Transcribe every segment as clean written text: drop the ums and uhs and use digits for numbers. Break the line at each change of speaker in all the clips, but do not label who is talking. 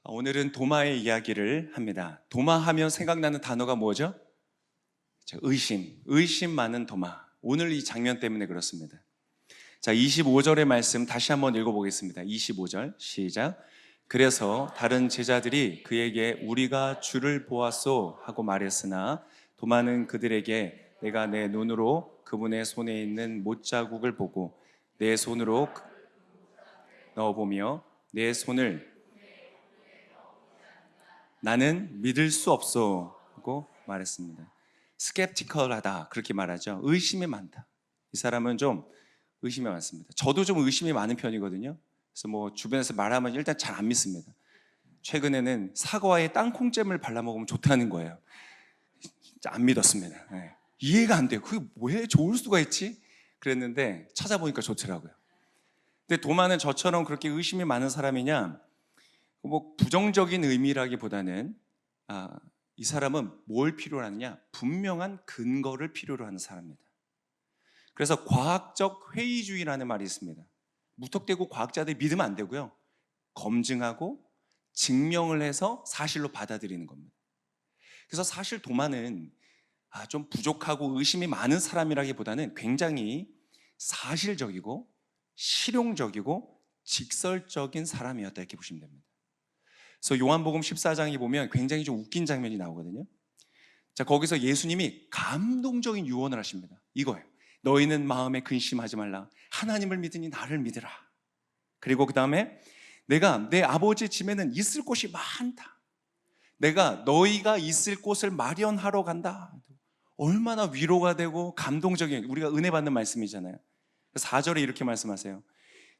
오늘은 도마의 이야기를 합니다. 도마하면 생각나는 단어가 뭐죠? 의심 많은 도마. 오늘 이 장면 때문에 그렇습니다. 자, 25절의 말씀 다시 한번 읽어보겠습니다. 25절 시작. 그래서 다른 제자들이 그에게 우리가 주를 보았소 하고 말했으나 도마는 그들에게 내가 내 눈으로 그분의 손에 있는 못자국을 보고 내 손으로 넣어보며 내 손을 나는 믿을 수 없어 하고 말했습니다. 스캡티컬하다 그렇게 말하죠. 의심이 많다. 이 사람은 좀 의심이 많습니다. 저도 좀 의심이 많은 편이거든요. 그래서 뭐 주변에서 말하면 일단 잘 안 믿습니다. 최근에는 사과에 땅콩잼을 발라 먹으면 좋다는 거예요. 진짜 안 믿었습니다. 네. 이해가 안 돼요. 그게 왜 좋을 수가 있지? 그랬는데 찾아보니까 좋더라고요. 근데 도마는 저처럼 그렇게 의심이 많은 사람이냐? 뭐 부정적인 의미라기보다는 이 사람은 뭘 필요로 하느냐? 분명한 근거를 필요로 하는 사람입니다. 그래서 과학적 회의주의라는 말이 있습니다. 무턱대고 과학자들이 믿으면 안 되고요. 검증하고 증명을 해서 사실로 받아들이는 겁니다. 그래서 사실 도마는 좀 부족하고 의심이 많은 사람이라기보다는 굉장히 사실적이고 실용적이고 직설적인 사람이었다 이렇게 보시면 됩니다. 그래서 요한복음 14장에 보면 굉장히 좀 웃긴 장면이 나오거든요. 자, 거기서 예수님이 감동적인 유언을 하십니다. 이거예요. 너희는 마음에 근심하지 말라. 하나님을 믿으니 나를 믿으라. 그리고 그 다음에 내가 내 아버지 집에는 있을 곳이 많다. 내가 너희가 있을 곳을 마련하러 간다. 얼마나 위로가 되고 감동적인, 우리가 은혜 받는 말씀이잖아요. 4절에 이렇게 말씀하세요.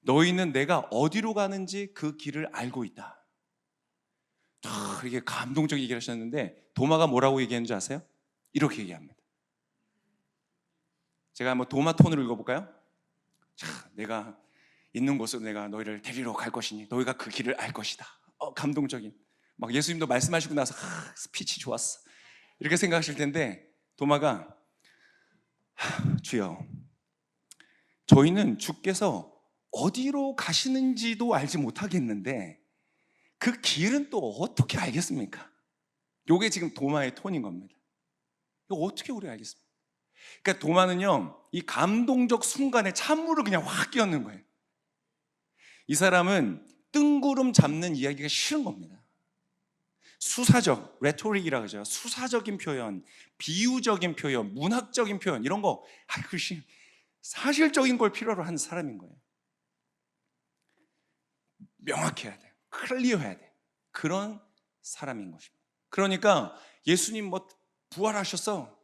너희는 내가 어디로 가는지 그 길을 알고 있다. 이렇게 감동적인 얘기를 하셨는데 도마가 뭐라고 얘기했는지 아세요? 이렇게 얘기합니다. 제가 한번 도마 톤으로 읽어볼까요? 자, 내가 있는 곳으로 내가 너희를 데리러 갈 것이니 너희가 그 길을 알 것이다. 감동적인. 막 예수님도 말씀하시고 나서 스피치 좋았어. 이렇게 생각하실 텐데 도마가 주여, 저희는 주께서 어디로 가시는지도 알지 못하겠는데 그 길은 또 어떻게 알겠습니까? 이게 지금 도마의 톤인 겁니다. 이거 어떻게 우리가 알겠습니까? 그러니까 도마는요, 이 감동적 순간에 찬물을 그냥 확 끼얹는 거예요. 이 사람은 뜬구름 잡는 이야기가 싫은 겁니다. 수사적, 레토릭이라고 하죠. 수사적인 표현, 비유적인 표현, 문학적인 표현 이런 거 글씨 사실적인 걸 필요로 하는 사람인 거예요. 명확해야 돼요. 클리어해야 돼요. 그런 사람인 것입니다. 그러니까 예수님 뭐 부활하셨어.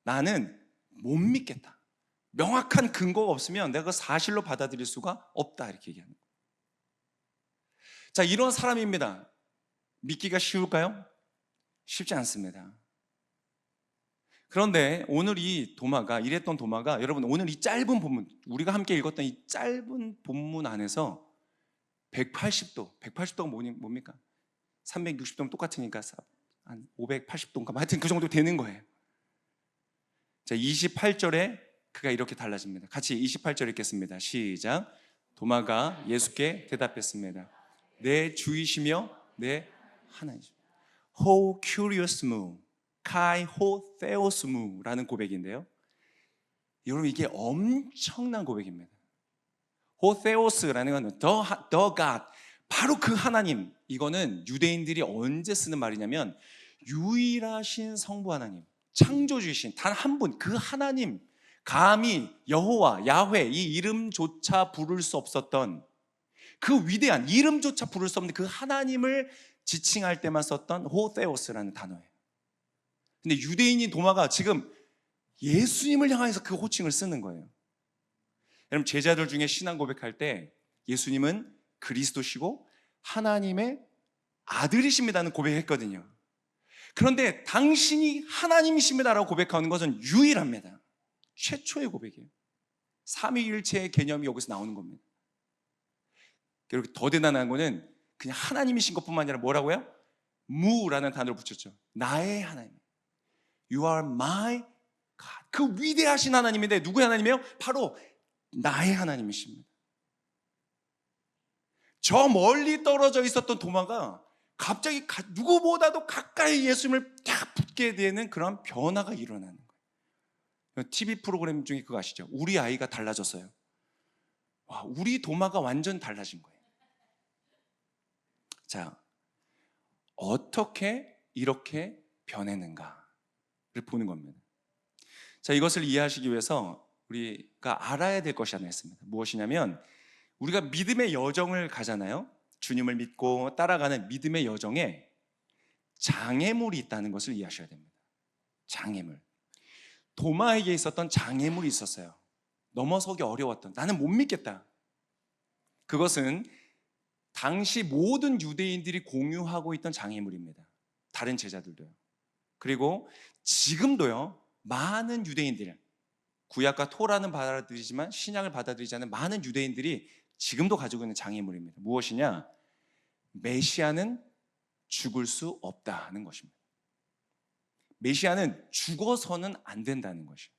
나는 못 믿겠다. 명확한 근거가 없으면 내가 사실로 받아들일 수가 없다 이렇게 얘기하는 거예요. 자, 이런 사람입니다. 믿기가 쉬울까요? 쉽지 않습니다. 그런데 오늘 이랬던 도마가 여러분 오늘 이 짧은 본문, 우리가 함께 읽었던 이 짧은 본문 안에서 180도가 뭡니까? 360도면 똑같으니까 한 580도인가 하여튼 그 정도 되는 거예요. 자, 28절에 그가 이렇게 달라집니다. 같이 28절 읽겠습니다. 시작. 도마가 예수께 대답했습니다. 내 주이시며 내 하나님이십니다. Ho curious mu, kai ho theos mu라는 고백인데요. 여러분 이게 엄청난 고백입니다. Ho theos라는 건 the God, 바로 그 하나님. 이거는 유대인들이 언제 쓰는 말이냐면 유일하신 성부 하나님, 창조주이신 단 한 분, 그 하나님, 감히 여호와, 야훼 이 이름조차 부를 수 없었던 그 위대한, 이름조차 부를 수 없는 그 하나님을 지칭할 때만 썼던 호세오스라는 단어예요. 근데 유대인인 도마가 지금 예수님을 향해서 그 호칭을 쓰는 거예요. 여러분 제자들 중에 신앙 고백할 때 예수님은 그리스도시고 하나님의 아들이십니다는 고백했거든요. 그런데 당신이 하나님이십니다라고 고백하는 것은 유일합니다. 최초의 고백이에요. 삼위일체의 개념이 여기서 나오는 겁니다. 그리고 더 대단한 거는 그냥 하나님이신 것뿐만 아니라 뭐라고요? 무라는 단어를 붙였죠. 나의 하나님. You are my God. 그 위대하신 하나님인데 누구의 하나님이에요? 바로 나의 하나님이십니다. 저 멀리 떨어져 있었던 도마가 갑자기 누구보다도 가까이 예수님을 딱 붙게 되는 그런 변화가 일어나는 거예요. TV 프로그램 중에 그거 아시죠? 우리 아이가 달라졌어요. 와, 우리 도마가 완전 달라진 거예요. 자, 어떻게 이렇게 변했는가를 보는 겁니다. 자, 이것을 이해하시기 위해서 우리가 알아야 될 것이 하나 있습니다. 무엇이냐면 우리가 믿음의 여정을 가잖아요. 주님을 믿고 따라가는 믿음의 여정에 장애물이 있다는 것을 이해하셔야 됩니다. 장애물. 도마에게 있었던 장애물이 있었어요. 넘어서기 어려웠던, 나는 못 믿겠다. 그것은 당시 모든 유대인들이 공유하고 있던 장애물입니다. 다른 제자들도요. 그리고 지금도요, 많은 유대인들, 구약과 토라는 받아들이지만 신약을 받아들이지 않는 많은 유대인들이 지금도 가지고 있는 장애물입니다. 무엇이냐? 메시아는 죽을 수 없다는 것입니다. 메시아는 죽어서는 안 된다는 것이에요.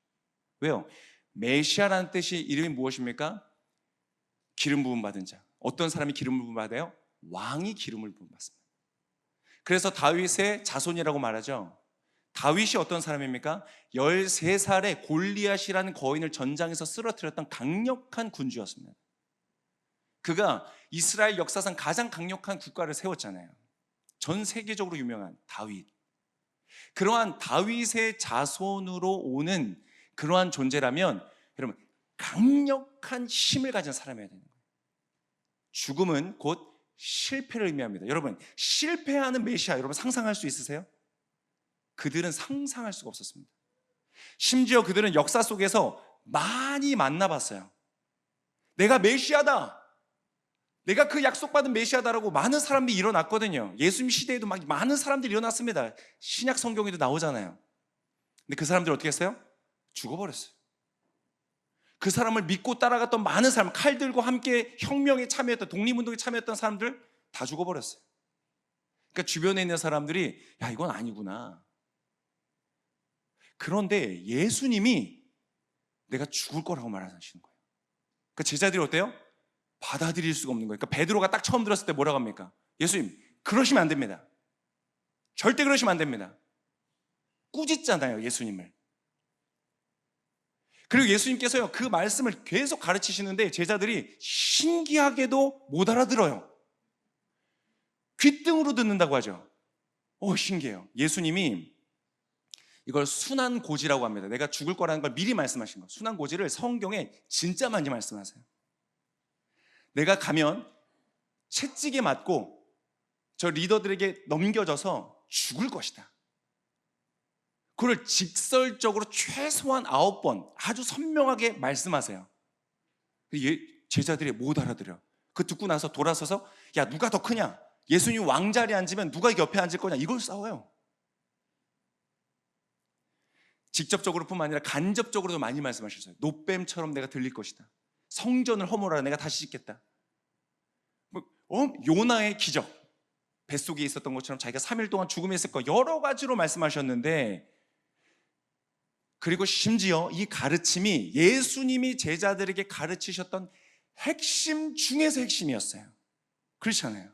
왜요? 메시아라는 뜻이 이름이 무엇입니까? 기름 부음 받은 자. 어떤 사람이 기름 부음 받아요? 왕이 기름을 부음 받습니다. 그래서 다윗의 자손이라고 말하죠. 다윗이 어떤 사람입니까? 13살에 골리앗이라는 거인을 전장에서 쓰러뜨렸던 강력한 군주였습니다. 그가 이스라엘 역사상 가장 강력한 국가를 세웠잖아요. 전 세계적으로 유명한 다윗. 그러한 다윗의 자손으로 오는 그러한 존재라면 여러분, 강력한 힘을 가진 사람이어야 되는 거예요. 죽음은 곧 실패를 의미합니다. 여러분, 실패하는 메시아 여러분 상상할 수 있으세요? 그들은 상상할 수가 없었습니다. 심지어 그들은 역사 속에서 많이 만나봤어요. 내가 메시아다, 내가 그 약속받은 메시아다라고 많은 사람들이 일어났거든요. 예수님 시대에도 막 많은 사람들이 일어났습니다. 신약 성경에도 나오잖아요. 근데 그 사람들 어떻게 했어요? 죽어버렸어요. 그 사람을 믿고 따라갔던 많은 사람, 칼 들고 함께 혁명에 참여했던, 독립운동에 참여했던 사람들 다 죽어버렸어요. 그러니까 주변에 있는 사람들이 야, 이건 아니구나. 그런데 예수님이 내가 죽을 거라고 말하시는 거예요. 그러니까 제자들이 어때요? 받아들일 수가 없는 거예요. 그러니까 베드로가 딱 처음 들었을 때 뭐라고 합니까? 예수님, 그러시면 안 됩니다. 절대 그러시면 안 됩니다. 꾸짖잖아요, 예수님을. 그리고 예수님께서요, 그 말씀을 계속 가르치시는데 제자들이 신기하게도 못 알아들어요. 귓등으로 듣는다고 하죠. 신기해요. 예수님이 이걸 순환고지라고 합니다. 내가 죽을 거라는 걸 미리 말씀하신 거. 순환고지를 성경에 진짜 많이 말씀하세요. 내가 가면 채찍에 맞고 저 리더들에게 넘겨져서 죽을 것이다. 그걸 직설적으로 최소한 9번 아주 선명하게 말씀하세요. 제자들이 못 알아들어요. 그 듣고 나서 돌아서서 야, 누가 더 크냐? 예수님 왕자리에 앉으면 누가 옆에 앉을 거냐? 이걸 싸워요. 직접적으로뿐만 아니라 간접적으로도 많이 말씀하셨어요. 노뱀처럼 내가 들릴 것이다. 성전을 허물하라, 내가 다시 짓겠다. 요나의 기적, 뱃속에 있었던 것처럼 자기가 3일 동안 죽음에 있을 거, 여러 가지로 말씀하셨는데, 그리고 심지어 이 가르침이 예수님이 제자들에게 가르치셨던 핵심 중에서 핵심이었어요. 그렇잖아요.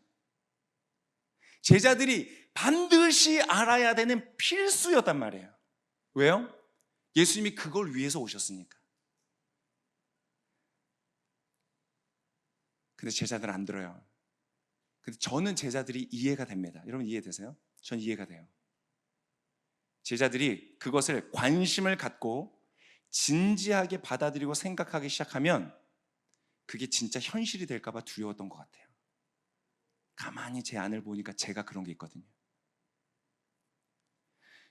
제자들이 반드시 알아야 되는 필수였단 말이에요. 왜요? 예수님이 그걸 위해서 오셨으니까. 근데 제자들은 안 들어요. 근데 저는 제자들이 이해가 됩니다. 여러분 이해되세요? 전 이해가 돼요. 제자들이 그것을 관심을 갖고 진지하게 받아들이고 생각하기 시작하면 그게 진짜 현실이 될까 봐 두려웠던 것 같아요. 가만히 제 안을 보니까 제가 그런 게 있거든요.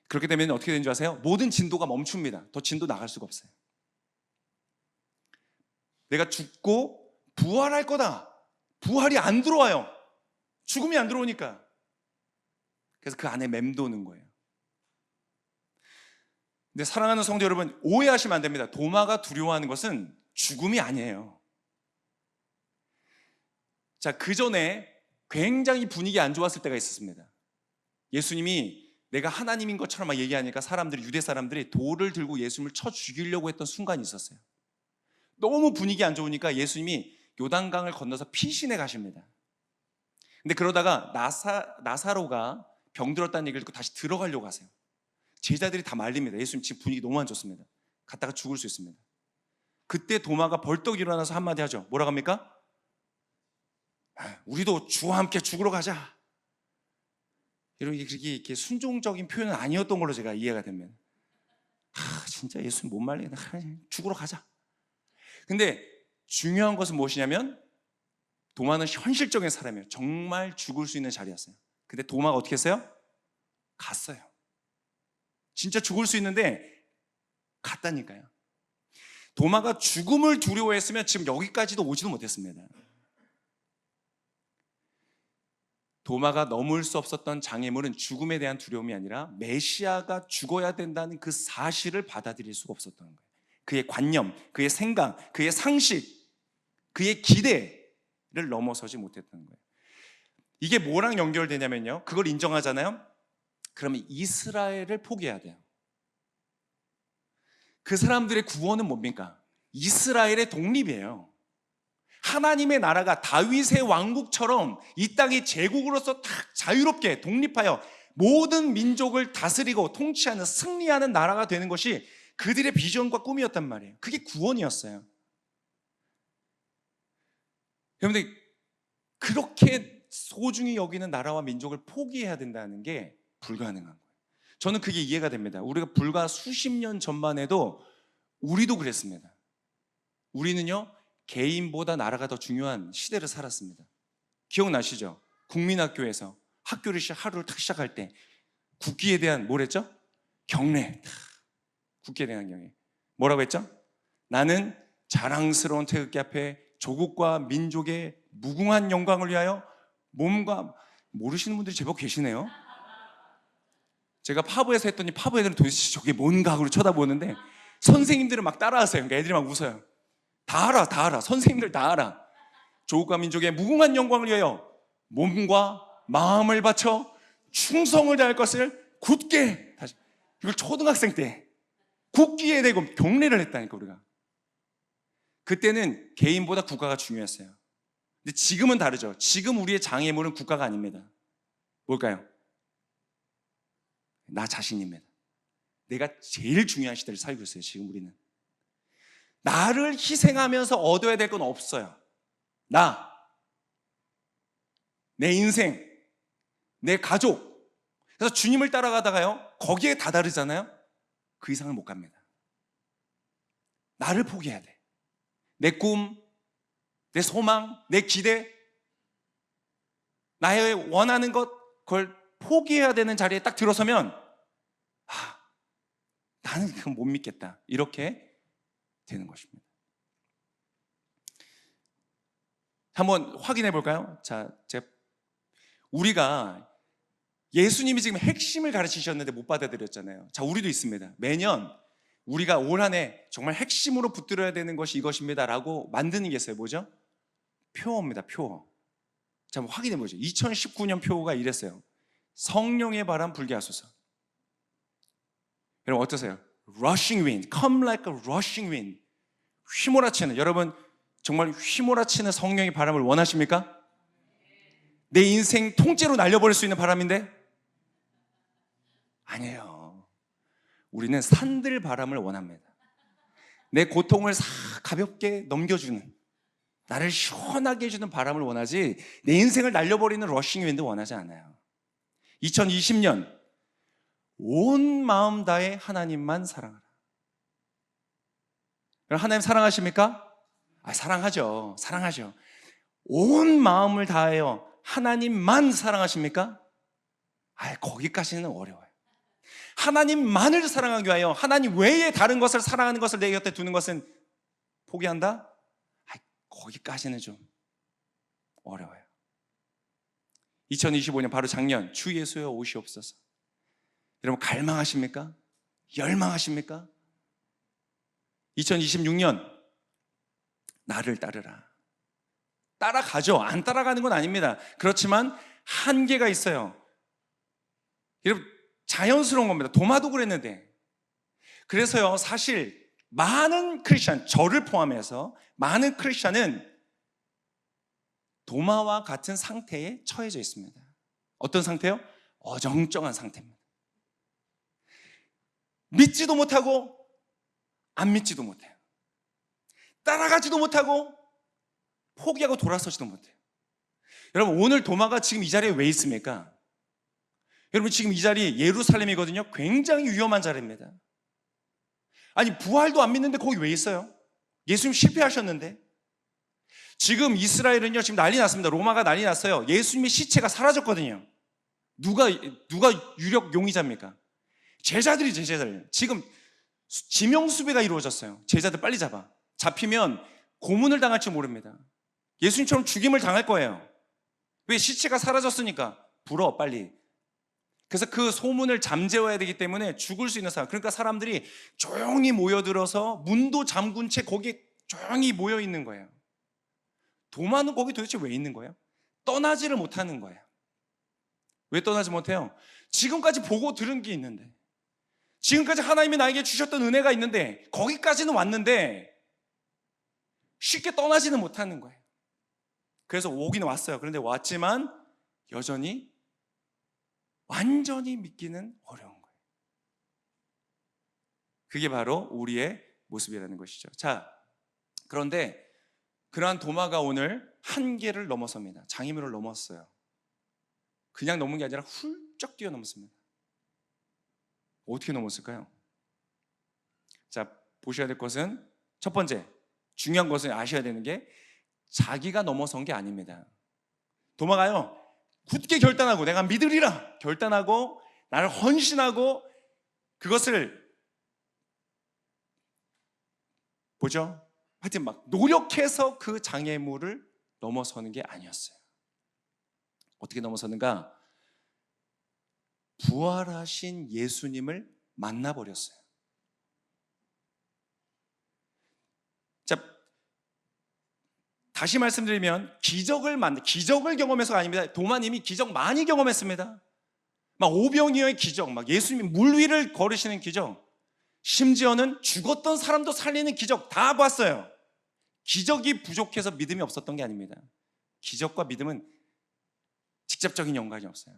그렇게 되면 어떻게 되는 줄 아세요? 모든 진도가 멈춥니다. 더 진도 나갈 수가 없어요. 내가 죽고 부활할 거다. 부활이 안 들어와요. 죽음이 안 들어오니까. 그래서 그 안에 맴도는 거예요. 근데 사랑하는 성도 여러분, 오해하시면 안 됩니다. 도마가 두려워하는 것은 죽음이 아니에요. 자, 그 전에 굉장히 분위기 안 좋았을 때가 있었습니다. 예수님이 내가 하나님인 것처럼 막 얘기하니까 유대 사람들이 돌을 들고 예수님을 쳐 죽이려고 했던 순간이 있었어요. 너무 분위기 안 좋으니까 예수님이 요단강을 건너서 피신해 가십니다. 근데 그러다가 나사로가 병들었다는 얘기를 듣고 다시 들어가려고 하세요. 제자들이 다 말립니다. 예수님 지금 분위기 너무 안 좋습니다. 갔다가 죽을 수 있습니다. 그때 도마가 벌떡 일어나서 한마디 하죠. 뭐라고 합니까? 우리도 주와 함께 죽으러 가자. 이렇게 순종적인 표현은 아니었던 걸로 제가 이해가 됩니다. 진짜 예수님 못 말리겠다. 죽으러 가자. 근데 중요한 것은 무엇이냐면 도마는 현실적인 사람이에요. 정말 죽을 수 있는 자리였어요. 근데 도마가 어떻게 했어요? 갔어요. 진짜 죽을 수 있는데 갔다니까요. 도마가 죽음을 두려워했으면 지금 여기까지도 오지도 못했습니다. 도마가 넘을 수 없었던 장애물은 죽음에 대한 두려움이 아니라 메시아가 죽어야 된다는 그 사실을 받아들일 수가 없었던 거예요. 그의 관념, 그의 생각, 그의 상식, 그의 기대를 넘어서지 못했던 거예요. 이게 뭐랑 연결되냐면요, 그걸 인정하잖아요. 그러면 이스라엘을 포기해야 돼요. 그 사람들의 구원은 뭡니까? 이스라엘의 독립이에요. 하나님의 나라가 다윗의 왕국처럼 이 땅이 제국으로서 딱 자유롭게 독립하여 모든 민족을 다스리고 통치하는, 승리하는 나라가 되는 것이 그들의 비전과 꿈이었단 말이에요. 그게 구원이었어요. 여러분들, 그렇게 소중히 여기는 나라와 민족을 포기해야 된다는 게 불가능한 거예요. 저는 그게 이해가 됩니다. 우리가 불과 수십 년 전만 해도 우리도 그랬습니다. 우리는요, 개인보다 나라가 더 중요한 시대를 살았습니다. 기억나시죠? 국민학교에서 하루를 탁 시작할 때 국기에 대한 뭐랬죠? 경례. 국기에 대한 경례. 뭐라고 했죠? 나는 자랑스러운 태극기 앞에 조국과 민족의 무궁한 영광을 위하여 몸과, 모르시는 분들이 제법 계시네요. 제가 파브에서 했더니 파브 애들은 도대체 저게 뭔가 하고 쳐다보는데 선생님들은 막 따라하세요. 그러니까 애들이 막 웃어요. 다 알아. 선생님들 다 알아. 조국과 민족의 무궁한 영광을 위하여 몸과 마음을 바쳐 충성을 다할 것을 굳게, 다시, 이걸 초등학생 때 국기에 대고 경례를 했다니까. 우리가 그때는 개인보다 국가가 중요했어요. 근데 지금은 다르죠. 지금 우리의 장애물은 국가가 아닙니다. 뭘까요? 나 자신입니다. 내가 제일 중요한 시대를 살고 있어요. 지금 우리는 나를 희생하면서 얻어야 될 건 없어요. 내 인생, 내 가족. 그래서 주님을 따라가다가요, 거기에 다다르잖아요. 그 이상을 못 갑니다. 나를 포기해야 돼. 내 꿈, 내 소망, 내 기대, 나의 원하는 것, 그걸 포기해야 되는 자리에 딱 들어서면 나는 그건 못 믿겠다. 이렇게 되는 것입니다. 한번 확인해 볼까요? 자, 우리가 예수님이 지금 핵심을 가르치셨는데 못 받아들였잖아요. 자, 우리도 있습니다. 매년 우리가 올 한 해 정말 핵심으로 붙들어야 되는 것이 이것입니다 라고 만드는 게 있어요. 뭐죠? 표어입니다. 표어. 자, 한번 확인해 보죠. 2019년 표어가 이랬어요. 성령의 바람 불게 하소서. 여러분 어떠세요? Rushing wind, come like a rushing wind. 휘몰아치는, 여러분 정말 휘몰아치는 성령의 바람을 원하십니까? 내 인생 통째로 날려버릴 수 있는 바람인데? 아니에요. 우리는 산들 바람을 원합니다. 내 고통을 싹 가볍게 넘겨주는, 나를 시원하게 해주는 바람을 원하지 내 인생을 날려버리는 러싱 윈드 원하지 않아요. 2020년 온 마음 다해 하나님만 사랑하라. 하나님 사랑하십니까? 사랑하죠. 온 마음을 다하여 하나님만 사랑하십니까? 거기까지는 어려워요. 하나님만을 사랑하기 위하여 하나님 외에 다른 것을 사랑하는 것을 내 곁에 두는 것은 포기한다? 거기까지는 좀 어려워요. 2025년 바로 작년, 주 예수여 오시옵소서. 여러분 갈망하십니까? 열망하십니까? 2026년 나를 따르라. 따라가죠. 안 따라가는 건 아닙니다. 그렇지만 한계가 있어요. 여러분 자연스러운 겁니다. 도마도 그랬는데. 그래서요, 사실 많은 크리스찬, 저를 포함해서 많은 크리스찬은 도마와 같은 상태에 처해져 있습니다. 어떤 상태요? 어정쩡한 상태입니다. 믿지도 못하고 안 믿지도 못해요. 따라가지도 못하고 포기하고 돌아서지도 못해요. 여러분, 오늘 도마가 지금 이 자리에 왜 있습니까? 여러분, 지금 이 자리 예루살렘이거든요. 굉장히 위험한 자리입니다. 아니, 부활도 안 믿는데 거기 왜 있어요? 예수님 실패하셨는데. 지금 이스라엘은요, 지금 난리 났습니다. 로마가 난리 났어요. 예수님의 시체가 사라졌거든요. 누가 유력 용의자입니까? 제자들. 지금 지명수배가 이루어졌어요. 제자들 빨리 잡아. 잡히면 고문을 당할지 모릅니다. 예수님처럼 죽임을 당할 거예요. 왜? 시체가 사라졌으니까. 불어, 빨리. 그래서 그 소문을 잠재워야 되기 때문에 죽을 수 있는 사람, 그러니까 사람들이 조용히 모여들어서 문도 잠근 채 거기에 조용히 모여 있는 거예요. 도마는 거기 도대체 왜 있는 거예요? 떠나지를 못하는 거예요. 왜 떠나지 못해요? 지금까지 보고 들은 게 있는데, 지금까지 하나님이 나에게 주셨던 은혜가 있는데, 거기까지는 왔는데 쉽게 떠나지는 못하는 거예요. 그래서 오긴 왔어요. 그런데 왔지만 여전히 완전히 믿기는 어려운 거예요. 그게 바로 우리의 모습이라는 것이죠. 자, 그런데 그러한 도마가 오늘 한계를 넘어섭니다. 장애물을 넘었어요. 그냥 넘은 게 아니라 훌쩍 뛰어넘었습니다. 어떻게 넘었을까요? 자, 보셔야 될 것은, 첫 번째 중요한 것은 아셔야 되는 게, 자기가 넘어선 게 아닙니다. 도마가요, 굳게 결단하고 내가 믿으리라 결단하고 나를 헌신하고 그것을 뭐죠? 하여튼 막 노력해서 그 장애물을 넘어서는 게 아니었어요. 어떻게 넘어서는가? 부활하신 예수님을 만나버렸어요. 자, 다시 말씀드리면 기적을 경험해서가 아닙니다. 도마님이 기적 많이 경험했습니다. 막 오병이어의 기적, 막 예수님이 물 위를 걸으시는 기적, 심지어는 죽었던 사람도 살리는 기적 다 봤어요. 기적이 부족해서 믿음이 없었던 게 아닙니다. 기적과 믿음은 직접적인 연관이 없어요.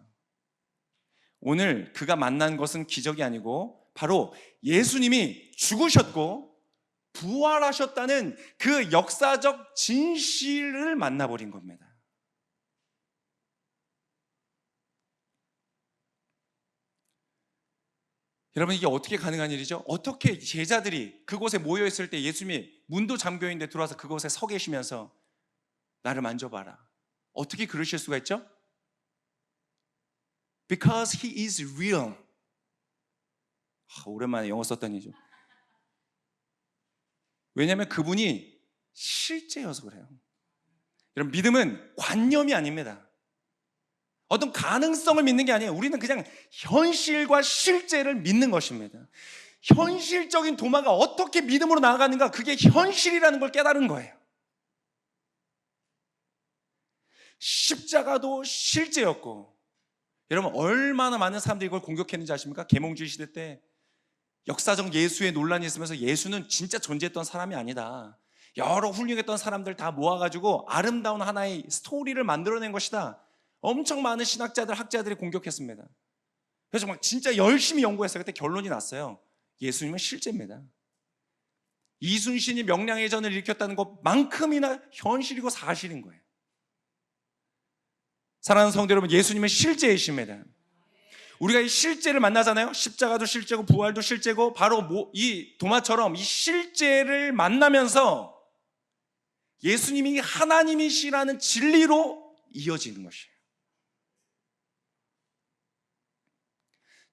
오늘 그가 만난 것은 기적이 아니고 바로 예수님이 죽으셨고 부활하셨다는 그 역사적 진실을 만나버린 겁니다. 여러분, 이게 어떻게 가능한 일이죠? 어떻게 제자들이 그곳에 모여있을 때 예수님이 문도 잠겨있는데 들어와서 그곳에 서 계시면서 나를 만져봐라, 어떻게 그러실 수가 있죠? Because he is real. 오랜만에 영어 썼더니 좀. 왜냐하면 그분이 실제여서 그래요. 여러분, 믿음은 관념이 아닙니다. 어떤 가능성을 믿는 게 아니에요. 우리는 그냥 현실과 실제를 믿는 것입니다. 현실적인 도마가 어떻게 믿음으로 나아가는가, 그게 현실이라는 걸 깨달은 거예요. 십자가도 실제였고, 여러분 얼마나 많은 사람들이 이걸 공격했는지 아십니까? 계몽주의 시대 때 역사적 예수의 논란이 있으면서 예수는 진짜 존재했던 사람이 아니다, 여러 훌륭했던 사람들 다 모아가지고 아름다운 하나의 스토리를 만들어낸 것이다, 엄청 많은 신학자들, 학자들이 공격했습니다. 그래서 막 진짜 열심히 연구했어요. 그때 결론이 났어요. 예수님은 실제입니다. 이순신이 명량해전을 일으켰다는 것만큼이나 현실이고 사실인 거예요. 사랑하는 성도 여러분, 예수님은 실제이십니다. 우리가 이 실제를 만나잖아요. 십자가도 실제고 부활도 실제고, 바로 이 도마처럼 이 실제를 만나면서 예수님이 하나님이시라는 진리로 이어지는 것이에요.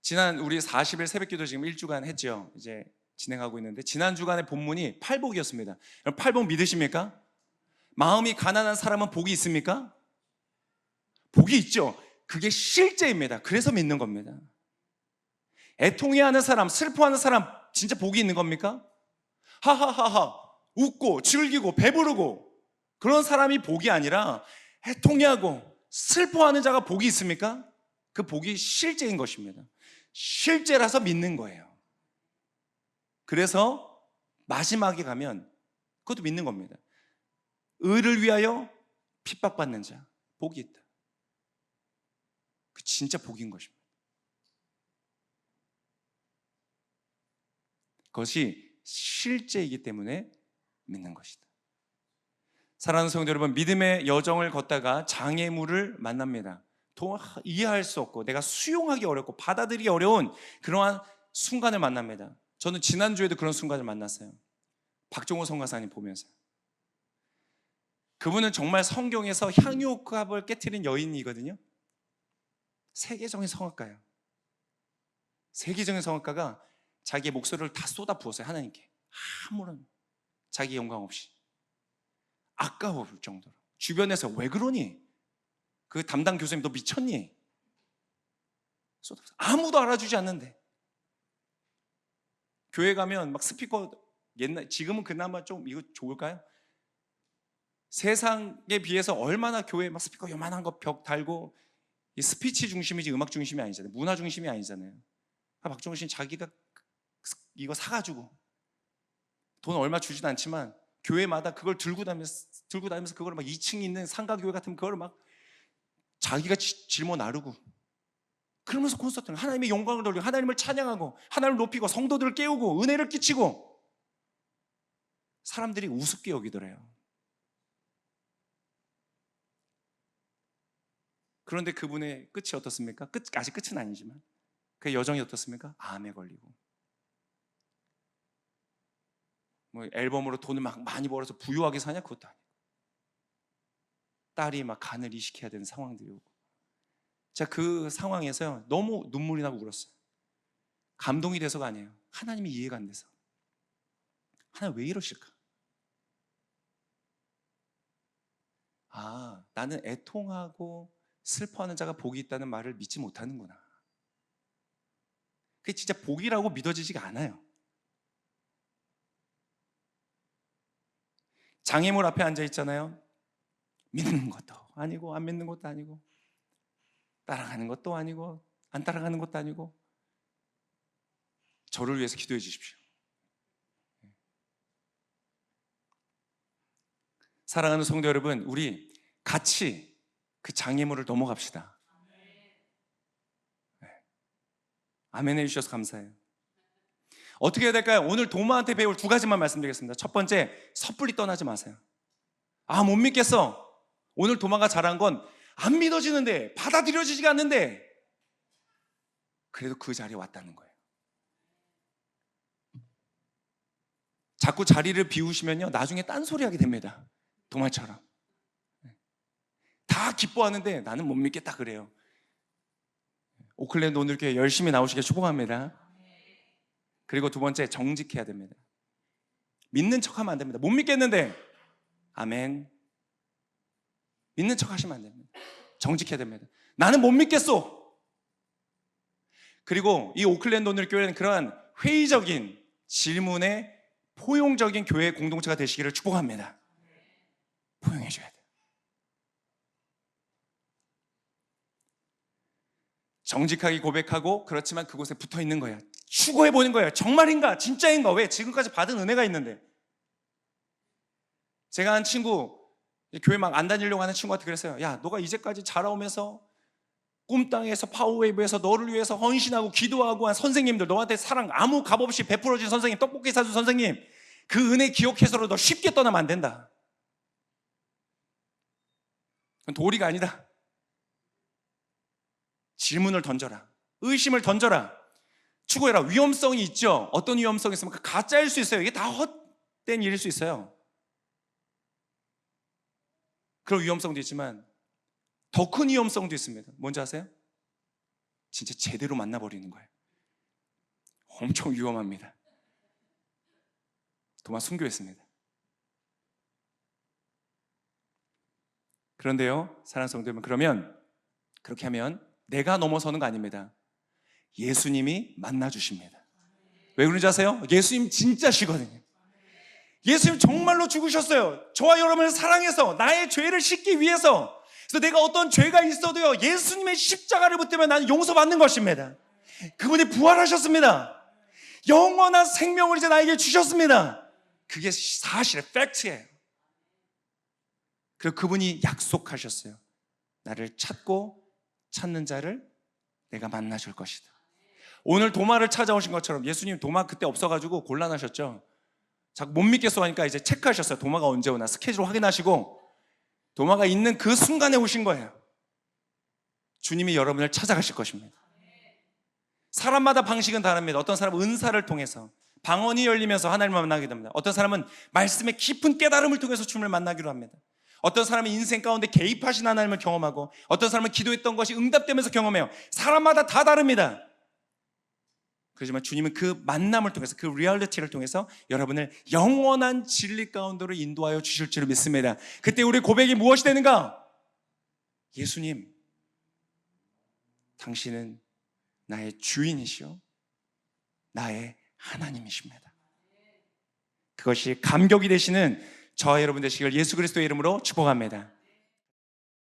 지난 우리 40일 새벽기도 지금 1주간 했죠. 이제 진행하고 있는데, 지난 주간의 본문이 팔복이었습니다. 여러분, 팔복 믿으십니까? 마음이 가난한 사람은 복이 있습니까? 복이 있죠. 그게 실제입니다. 그래서 믿는 겁니다. 애통해하는 사람, 슬퍼하는 사람, 진짜 복이 있는 겁니까? 하하하하 웃고 즐기고 배부르고 그런 사람이 복이 아니라, 애통해하고 슬퍼하는 자가 복이 있습니까? 그 복이 실제인 것입니다. 실제라서 믿는 거예요. 그래서 마지막에 가면 그것도 믿는 겁니다. 의를 위하여 핍박받는 자 복이 있다. 그 진짜 복인 것입니다. 그것이 실제이기 때문에 믿는 것이다. 사랑하는 성도 여러분, 믿음의 여정을 걷다가 장애물을 만납니다. 이해할 수 없고 내가 수용하기 어렵고 받아들이기 어려운 그러한 순간을 만납니다. 저는 지난주에도 그런 순간을 만났어요. 박종호 성가사님 보면서. 그분은 정말 성경에서 향유옥합을 깨트린 여인이거든요. 세계적인 성악가예요. 세계적인 성악가가 자기의 목소리를 다 쏟아 부었어요. 하나님께. 아무런 자기 영광 없이. 아까울 정도로. 주변에서 왜 그러니? 그 담당 교수님 너 미쳤니? 아무도 알아주지 않는데. 교회 가면 막 스피커 지금은 그나마 좀 이거 좋을까요? 세상에 비해서 얼마나 교회 막 스피커 요만한 거 벽 달고 이 스피치 중심이지 음악 중심이 아니잖아요. 문화 중심이 아니잖아요. 박종훈 씨는 자기가 이거 사가지고 돈 얼마 주지도 않지만 교회마다 그걸 들고 다니면서 그걸 막 2층 있는 상가교회 같은 그걸 막 자기가 짊어 나르고 그러면서 콘서트를 하나님의 영광을 돌리고 하나님을 찬양하고 하나님을 높이고 성도들을 깨우고 은혜를 끼치고 사람들이 우습게 여기더래요. 그런데 그분의 끝이 어떻습니까? 아직 끝은 아니지만 그 여정이 어떻습니까? 암에 걸리고 뭐 앨범으로 돈을 막 많이 벌어서 부유하게 사냐? 그것도 아니고 딸이 막 간을 이식해야 되는 상황들이 오고 제가 그 상황에서 너무 눈물이 나고 울었어요. 감동이 돼서가 아니에요. 하나님이 이해가 안 돼서. 하나님 왜 이러실까? 아, 나는 애통하고 슬퍼하는 자가 복이 있다는 말을 믿지 못하는구나. 그게 진짜 복이라고 믿어지지가 않아요. 장애물 앞에 앉아 있잖아요. 믿는 것도 아니고 안 믿는 것도 아니고 따라가는 것도 아니고 안 따라가는 것도 아니고 저를 위해서 기도해 주십시오. 사랑하는 성도 여러분, 우리 같이 그 장애물을 넘어갑시다. 네. 아멘 해주셔서 감사해요. 어떻게 해야 될까요? 오늘 도마한테 배울 2가지만 말씀드리겠습니다. 첫 번째, 섣불리 떠나지 마세요. 아, 못 믿겠어. 오늘 도마가 잘한 건 안 믿어지는데, 받아들여지지가 않는데 그래도 그 자리에 왔다는 거예요. 자꾸 자리를 비우시면요 나중에 딴소리하게 됩니다. 도마처럼 다 기뻐하는데 나는 못 믿겠다 그래요. 오클랜드 오늘교회 열심히 나오시길 축복합니다. 그리고 2번째, 정직해야 됩니다. 믿는 척하면 안 됩니다. 못 믿겠는데 아멘 믿는 척하시면 안 됩니다. 정직해야 됩니다. 나는 못 믿겠어. 그리고 이 오클랜드 오늘교회는 그러한 회의적인 질문에 포용적인 교회 공동체가 되시기를 축복합니다. 포용해줘야 돼요. 정직하게 고백하고 그렇지만 그곳에 붙어있는 거예요. 추구해보는 거예요. 정말인가? 진짜인가? 왜? 지금까지 받은 은혜가 있는데. 제가 한 친구, 교회 막 안 다니려고 하는 친구한테 그랬어요. 야, 너가 이제까지 자라오면서 꿈땅에서 파워웨이브에서 너를 위해서 헌신하고 기도하고 한 선생님들, 너한테 사랑 아무 값없이 베풀어준 선생님, 떡볶이 사준 선생님, 그 은혜 기억해서로 너 쉽게 떠나면 안 된다. 그건 도리가 아니다. 질문을 던져라. 의심을 던져라. 추구해라. 위험성이 있죠. 어떤 위험성이 있습니까? 가짜일 수 있어요. 이게 다 헛된 일일 수 있어요. 그런 위험성도 있지만 더 큰 위험성도 있습니다. 뭔지 아세요? 진짜 제대로 만나버리는 거예요. 엄청 위험합니다. 도마 순교했습니다. 그런데요, 사랑하는 성도 여러분, 그러면 그렇게 하면 내가 넘어서는 거 아닙니다. 예수님이 만나주십니다. 왜 그런지 아세요? 예수님 진짜시거든요. 예수님 정말로 죽으셨어요. 저와 여러분을 사랑해서 나의 죄를 씻기 위해서. 그래서 내가 어떤 죄가 있어도요 예수님의 십자가를 붙들면 나는 용서받는 것입니다. 그분이 부활하셨습니다. 영원한 생명을 이제 나에게 주셨습니다. 그게 사실의 팩트예요. 그리고 그분이 약속하셨어요. 나를 찾고 찾는 자를 내가 만나줄 것이다. 오늘 도마를 찾아오신 것처럼 예수님 도마 그때 없어가지고 곤란하셨죠. 자꾸 못 믿겠어 하니까 이제 체크하셨어요. 도마가 언제 오나 스케줄 확인하시고 도마가 있는 그 순간에 오신 거예요. 주님이 여러분을 찾아가실 것입니다. 사람마다 방식은 다릅니다. 어떤 사람은 은사를 통해서 방언이 열리면서 하나님을 만나게 됩니다. 어떤 사람은 말씀의 깊은 깨달음을 통해서 주님을 만나기로 합니다. 어떤 사람은 인생 가운데 개입하신 하나님을 경험하고 어떤 사람은 기도했던 것이 응답되면서 경험해요. 사람마다 다 다릅니다. 그렇지만 주님은 그 만남을 통해서 그 리얼리티를 통해서 여러분을 영원한 진리 가운데로 인도하여 주실 줄 믿습니다. 그때 우리의 고백이 무엇이 되는가? 예수님, 당신은 나의 주인이시오 나의 하나님이십니다. 그것이 감격이 되시는 저와 여러분 되시길 예수 그리스도의 이름으로 축복합니다.